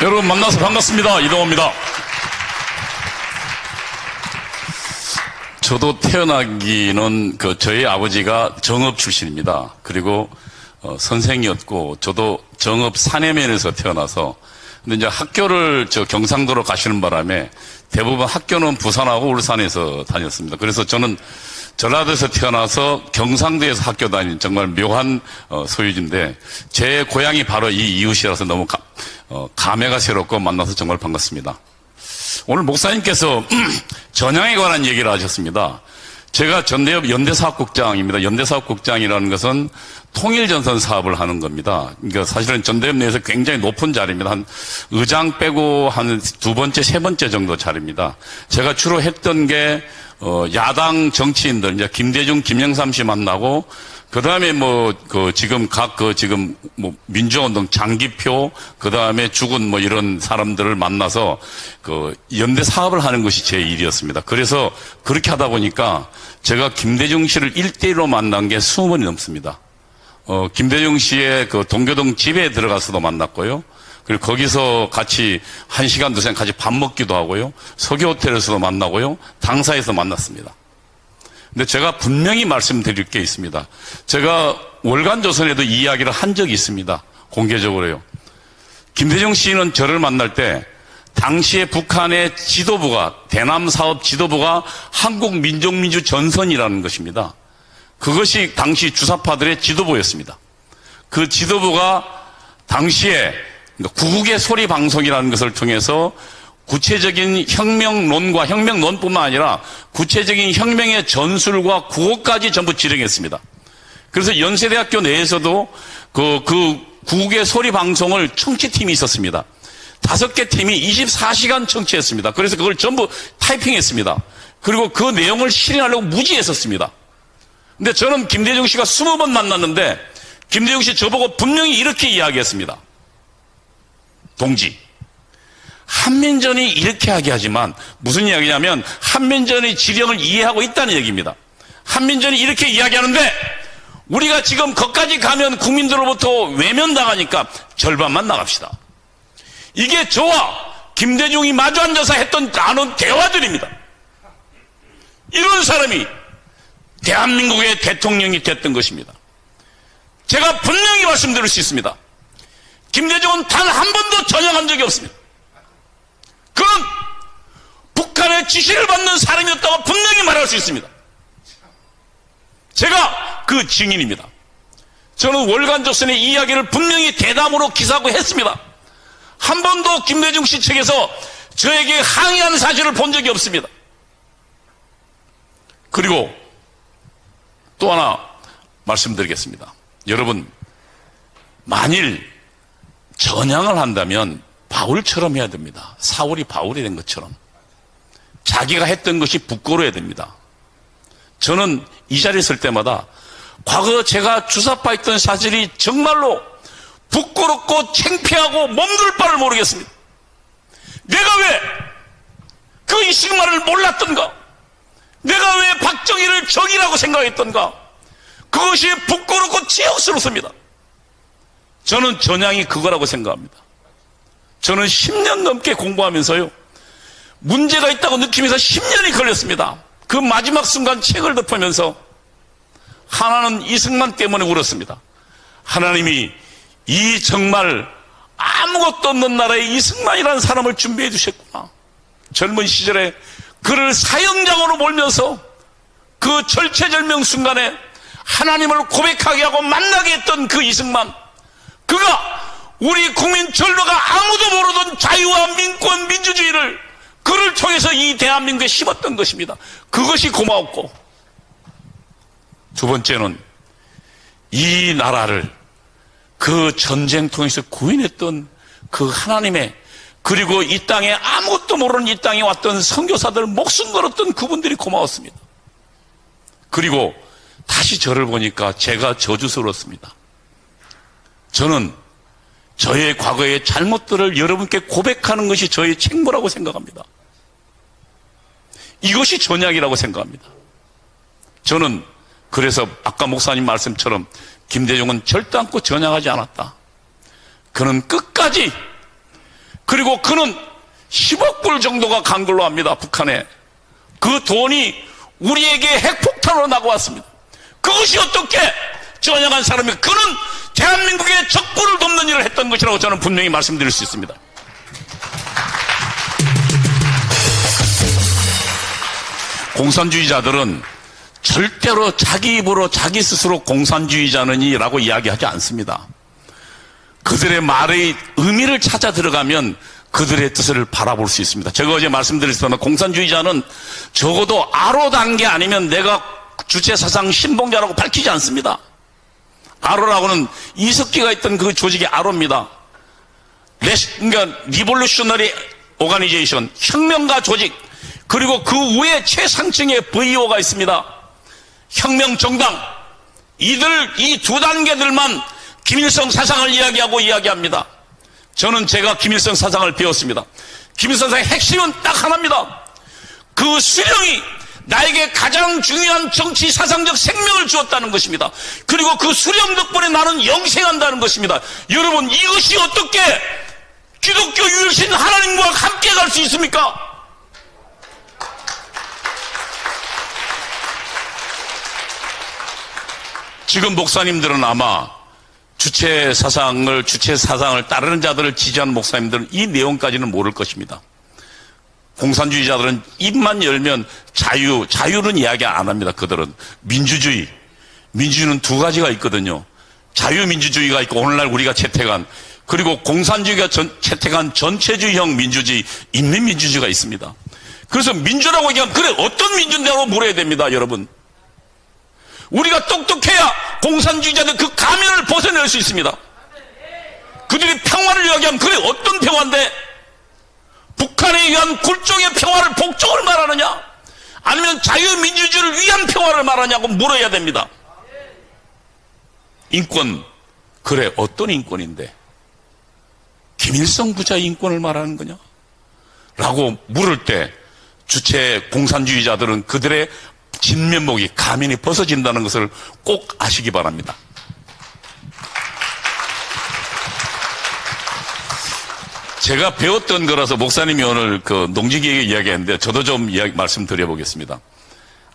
여러분 만나서 반갑습니다. 이동호입니다. 저도 태어나기는 저희 아버지가 정읍 출신입니다. 그리고 선생이었고 저도 정읍 사내면에서 태어나서 근데 이제 학교를 경상도로 가시는 바람에 대부분 학교는 부산하고 울산에서 다녔습니다. 그래서 저는 전라도에서 태어나서 경상도에서 학교 다닌 정말 묘한 소유지인데 제 고향이 바로 이 이웃이라서 너무 감회가 새롭고 만나서 정말 반갑습니다. 오늘 목사님께서 전향에 관한 얘기를 하셨습니다. 제가 전대협 연대사업국장입니다. 연대사업국장이라는 것은 통일전선 사업을 하는 겁니다. 그러니까 사실은 전대협 내에서 굉장히 높은 자리입니다. 한 의장 빼고 한 두 번째, 세 번째 정도 자리입니다. 제가 주로 했던 게 야당 정치인들, 이제 김대중, 김영삼 씨 만나고, 그 다음에 지금 민주운동 장기표, 그 다음에 죽은 이런 사람들을 만나서 연대 사업을 하는 것이 제 일이었습니다. 그래서 그렇게 하다 보니까 제가 김대중 씨를 1대1로 만난 게 20번이 넘습니다. 김대중 씨의 동교동 집에 들어가서도 만났고요. 그리고 거기서 같이 1시간, 2시간 같이 밥 먹기도 하고요. 서귀호텔에서도 만나고요. 당사에서 만났습니다. 근데 제가 분명히 말씀드릴 게 있습니다. 제가 월간조선에도 이 이야기를 한 적이 있습니다. 공개적으로요. 김대중 씨는 저를 만날 때 당시에 북한의 지도부가, 대남사업 지도부가 한국민족민주전선이라는 것입니다. 그것이 당시 주사파들의 지도부였습니다. 그 지도부가 당시에 구국의 소리 방송이라는 것을 통해서 구체적인 혁명론과 혁명론뿐만 아니라 구체적인 혁명의 전술과 구호까지 전부 지령했습니다. 그래서 연세대학교 내에서도 그 구국의 소리 방송을 청취팀이 있었습니다. 5개 팀이 24시간 청취했습니다. 그래서 그걸 전부 타이핑했습니다. 그리고 그 내용을 실행하려고 무지했었습니다. 근데 저는 김대중 씨가 20번 만났는데 김대중 씨 저보고 분명히 이렇게 이야기했습니다. 동지, 한민전이 이렇게 하지만 무슨 이야기냐면 한민전의 지령을 이해하고 있다는 얘기입니다. 한민전이 이렇게 이야기하는데 우리가 지금 거기까지 가면 국민들로부터 외면당하니까 절반만 나갑시다. 이게 저와 김대중이 마주 앉아서 했던 나눈 대화들입니다. 이런 사람이 대한민국의 대통령이 됐던 것입니다. 제가 분명히 말씀드릴 수 있습니다. 김대중은 단 한 번도 전향한 적이 없습니다. 그는 북한의 지시를 받는 사람이었다고 분명히 말할 수 있습니다. 제가 그 증인입니다. 저는 월간조선의 이야기를 분명히 대담으로 기사하고 했습니다. 한 번도 김대중 씨 측에서 저에게 항의하는 사실을 본 적이 없습니다. 그리고 또 하나 말씀드리겠습니다. 여러분, 만일 전향을 한다면 바울처럼 해야 됩니다. 사울이 바울이 된 것처럼. 자기가 했던 것이 부끄러워야 됩니다. 저는 이 자리에 있을 때마다 과거 제가 주사파했던 사실이 정말로 부끄럽고 창피하고 몸둘 바를 모르겠습니다. 내가 왜 그 이승만을 몰랐던가? 내가 왜 박정희를 적이라고 생각했던가? 그것이 부끄럽고 지역스럽습니다. 저는 전향이 그거라고 생각합니다. 저는 10년 넘게 공부하면서요, 문제가 있다고 느끼면서 10년이 걸렸습니다. 그 마지막 순간 책을 덮으면서 하나는 이승만 때문에 울었습니다. 하나님이 이 정말 아무것도 없는 나라에 이승만이라는 사람을 준비해 주셨구나. 젊은 시절에 그를 사형장으로 몰면서 그 절체절명 순간에 하나님을 고백하게 하고 만나게 했던 그 이승만, 그가 우리 국민 전로가 아무도 모르던 자유와 민권, 민주주의를 그를 통해서 이 대한민국에 심었던 것입니다. 그것이 고마웠고, 두 번째는 이 나라를 그 전쟁 통해서 구인했던 그 하나님의, 그리고 이 땅에 아무것도 모르는 이 땅에 왔던 선교사들 목숨 걸었던 그분들이 고마웠습니다. 그리고 다시 저를 보니까 제가 저주스러웠습니다. 저는 저의 과거의 잘못들을 여러분께 고백하는 것이 저의 책무라고 생각합니다. 이것이 전향이라고 생각합니다. 저는 그래서 아까 목사님 말씀처럼 김대중은 절대 않고 전향하지 않았다. 그는 끝까지 그리고 그는 10억 불 정도가 간 걸로 합니다. 북한에. 그 돈이 우리에게 핵폭탄으로 나가왔습니다. 그것이 어떻게 전향한 사람이, 그는 대한민국의 적부를 돕는 일을 했던 것이라고 저는 분명히 말씀드릴 수 있습니다. 공산주의자들은 절대로 자기 입으로 자기 스스로 공산주의자느니라고 이야기하지 않습니다. 그들의 말의 의미를 찾아 들어가면 그들의 뜻을 바라볼 수 있습니다. 제가 어제 말씀드렸지만 공산주의자는 적어도 아로 단계 아니면 내가 주체사상 신봉자라고 밝히지 않습니다. 아로라고는 이석기가 있던 그 조직이 아로입니다. 그러니까 리볼루셔너리 오가니제이션, 혁명가 조직, 그리고 그 위에 최상층의 VO가 있습니다. 혁명정당. 이 두 단계들만 김일성 사상을 이야기합니다. 저는 제가 김일성 사상을 배웠습니다. 김일성 사상의 핵심은 딱 하나입니다. 그 수령이 나에게 가장 중요한 정치 사상적 생명을 주었다는 것입니다. 그리고 그 수령 덕분에 나는 영생한다는 것입니다. 여러분, 이것이 어떻게 기독교 유일신 하나님과 함께 갈 수 있습니까? 지금 목사님들은 아마 주체 사상을 따르는 자들을 지지하는 목사님들은 이 내용까지는 모를 것입니다. 공산주의자들은 입만 열면 자유는 이야기 안 합니다. 그들은 민주주의는 두 가지가 있거든요. 자유민주주의가 있고 오늘날 우리가 채택한, 그리고 공산주의가 채택한 전체주의형 민주주의, 인민민주주의가 있습니다. 그래서 민주라고 얘기하면 그래 어떤 민주인데라고 물어야 됩니다. 여러분, 우리가 똑똑해야 공산주의자들 그 가면을 벗어낼 수 있습니다. 그들이 평화를 이야기하면 그래 어떤 평화인데, 북한에 의한 굴종의 평화를 복종을 말하느냐, 아니면 자유민주주의를 위한 평화를 말하냐고 물어야 됩니다. 인권, 그래 어떤 인권인데 김일성 부자의 인권을 말하는 거냐? 라고 물을 때 주체 공산주의자들은 그들의 진면목이, 가면이 벗어진다는 것을 꼭 아시기 바랍니다. 제가 배웠던 거라서 목사님이 오늘 그 농지기획 이야기했는데 저도 좀 말씀드려보겠습니다.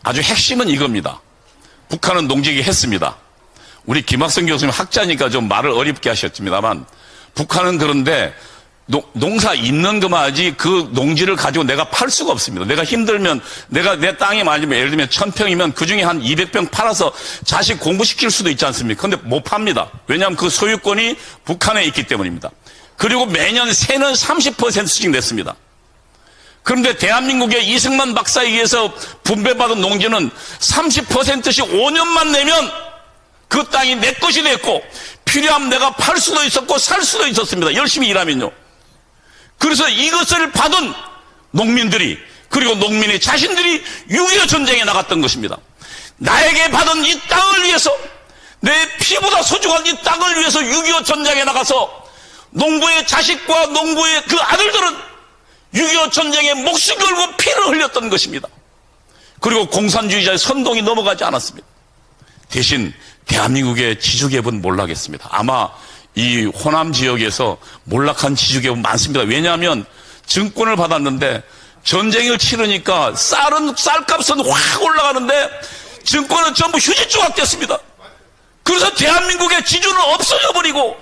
아주 핵심은 이겁니다. 북한은 농지기획 했습니다. 우리 김학성 교수님 학자니까 좀 말을 어렵게 하셨습니다만, 북한은 그런데 농사 있는 것만 하지 그 농지를 가지고 내가 팔 수가 없습니다. 내가 힘들면, 내가 내 땅이 많으면 예를 들면 1000평이면 그 중에 한 200평 팔아서 자식 공부시킬 수도 있지 않습니까? 근데 못 팝니다. 왜냐하면 그 소유권이 북한에 있기 때문입니다. 그리고 매년 세는 30%씩 냈습니다. 그런데 대한민국의 이승만 박사에 의해서 분배받은 농지는 30%씩 5년만 내면 그 땅이 내 것이 됐고, 필요하면 내가 팔 수도 있었고 살 수도 있었습니다. 열심히 일하면요. 그래서 이것을 받은 농민들이, 그리고 농민의 자신들이 6.25 전쟁에 나갔던 것입니다. 나에게 받은 이 땅을 위해서, 내 피보다 소중한 이 땅을 위해서 6.25 전쟁에 나가서 농부의 자식과 농부의 그 아들들은 6.25 전쟁에 목숨 걸고 피를 흘렸던 것입니다. 그리고 공산주의자의 선동이 넘어가지 않았습니다. 대신 대한민국의 지주계급은 몰락했습니다. 아마 이 호남 지역에서 몰락한 지주계급 많습니다. 왜냐하면 증권을 받았는데 전쟁을 치르니까 쌀값은 확 올라가는데 증권은 전부 휴지 조각 됐습니다. 그래서 대한민국의 지주는 없어져 버리고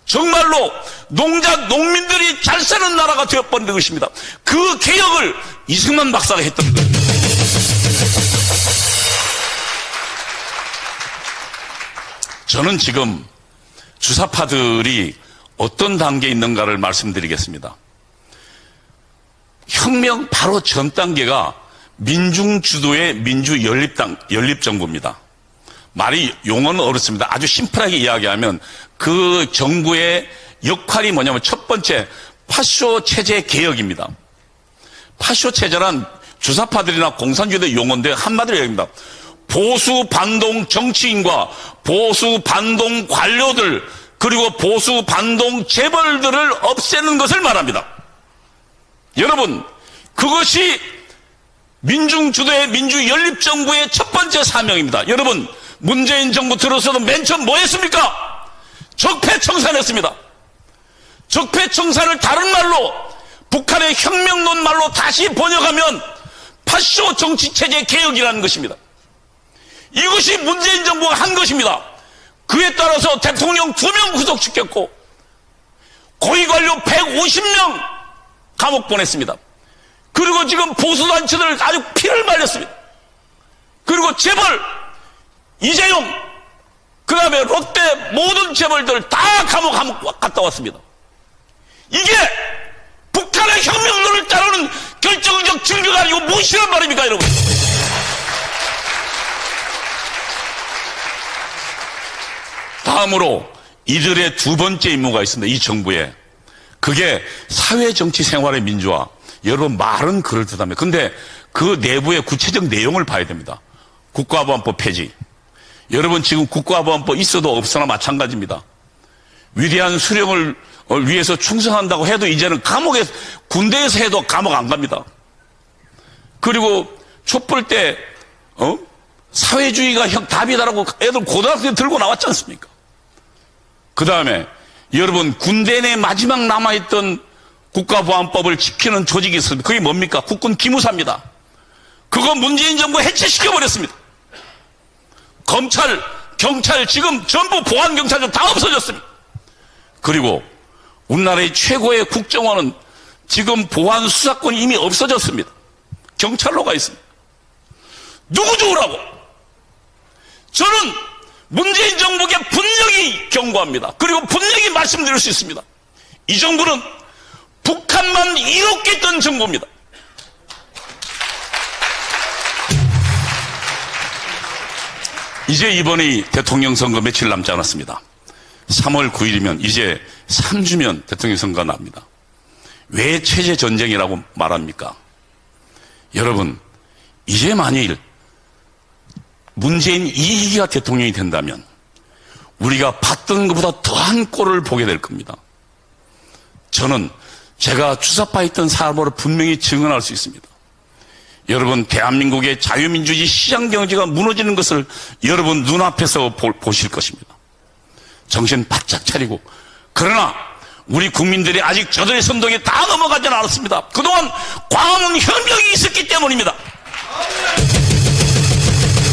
정말로 농민들이 잘 사는 나라가 되어버린 것입니다. 그 개혁을 이승만 박사가 했던 거예요. 저는 지금 주사파들이 어떤 단계에 있는가를 말씀드리겠습니다. 혁명 바로 전 단계가 민중주도의 민주연립정부입니다. 말이 용어는 어렵습니다. 아주 심플하게 이야기하면 그 정부의 역할이 뭐냐면 첫 번째 파쇼 체제 개혁입니다. 파쇼 체제란 주사파들이나 공산주의의 용어인데 한마디로 얘기합니다. 보수 반동 정치인과 보수 반동 관료들, 그리고 보수 반동 재벌들을 없애는 것을 말합니다. 여러분, 그것이 민중주도의 민주연립정부의 첫 번째 사명입니다. 여러분, 문재인 정부 들어서도 맨 처음 뭐 했습니까? 적폐청산했습니다. 적폐청산을 다른 말로 북한의 혁명론 말로 다시 번역하면 파쇼 정치체제 개혁이라는 것입니다. 이것이 문재인 정부가 한 것입니다. 그에 따라서 대통령 2명 구속시켰고 고위관료 150명 감옥 보냈습니다. 그리고 지금 보수단체들 아주 피를 말렸습니다. 그리고 재벌 이재용 그 다음에 롯데 모든 재벌들 다 감옥 갔다 왔습니다. 이게 북한의 혁명론을 따르는 결정적 증거가 아니고 무엇이란 말입니까, 여러분? 다음으로 이들의 두 번째 임무가 있습니다. 이 정부에. 그게 사회정치생활의 민주화. 여러분 말은 그럴듯합니다. 근데 그 내부의 구체적 내용을 봐야 됩니다. 국가보안법 폐지. 여러분 지금 국가보안법 있어도 없으나 마찬가지입니다. 위대한 수령을 위해서 충성한다고 해도 이제는 군대에서 해도 감옥 안 갑니다. 그리고 촛불 때 사회주의가 답이다라고 애들 고등학생 들고 나왔지 않습니까? 그 다음에 여러분 군대 내 마지막 남아있던 국가보안법을 지키는 조직이 있습니다. 그게 뭡니까? 국군 기무사입니다. 그거 문재인 정부 해체시켜버렸습니다. 검찰, 경찰 지금 전부 보안경찰들 다 없어졌습니다. 그리고 우리나라의 최고의 국정원은 지금 보안 수사권이 이미 없어졌습니다. 경찰로 가 있습니다. 누구 좋으라고? 저는 문재인 정부에게 분명히 경고합니다. 그리고 분명히 말씀드릴 수 있습니다. 이 정부는 북한만 이롭게 했던 정부입니다. 이제 이번이 대통령 선거 며칠 남지 않았습니다. 3월 9일이면 이제 3주면 대통령 선거가 납니다. 왜 체제 전쟁이라고 말합니까? 여러분, 이제 만일 문재인 2기가 대통령이 된다면 우리가 봤던 것보다 더한 꼴을 보게 될 겁니다. 저는 제가 주사파했던 사람으로 분명히 증언할 수 있습니다. 여러분, 대한민국의 자유민주주의 시장경제가 무너지는 것을 여러분 눈앞에서 보실 것입니다. 정신 바짝 차리고. 그러나 우리 국민들이 아직 저들의 선동에 다 넘어가지 않았습니다. 그동안 광화문 혁명이 있었기 때문입니다.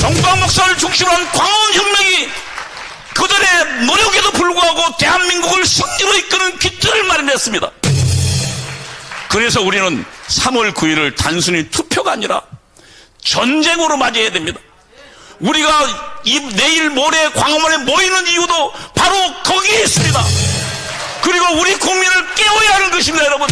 정광 목사를 중심으로 한 광화문 혁명이 그들의 노력에도 불구하고 대한민국을 승리로 이끄는 깃들을 마련했습니다. 그래서 우리는 3월 9일을 단순히 투표가 아니라 전쟁으로 맞이해야 됩니다. 우리가 내일 모레 광화문에 모이는 이유도 바로 거기에 있습니다. 그리고 우리 국민을 깨워야 하는 것입니다, 여러분.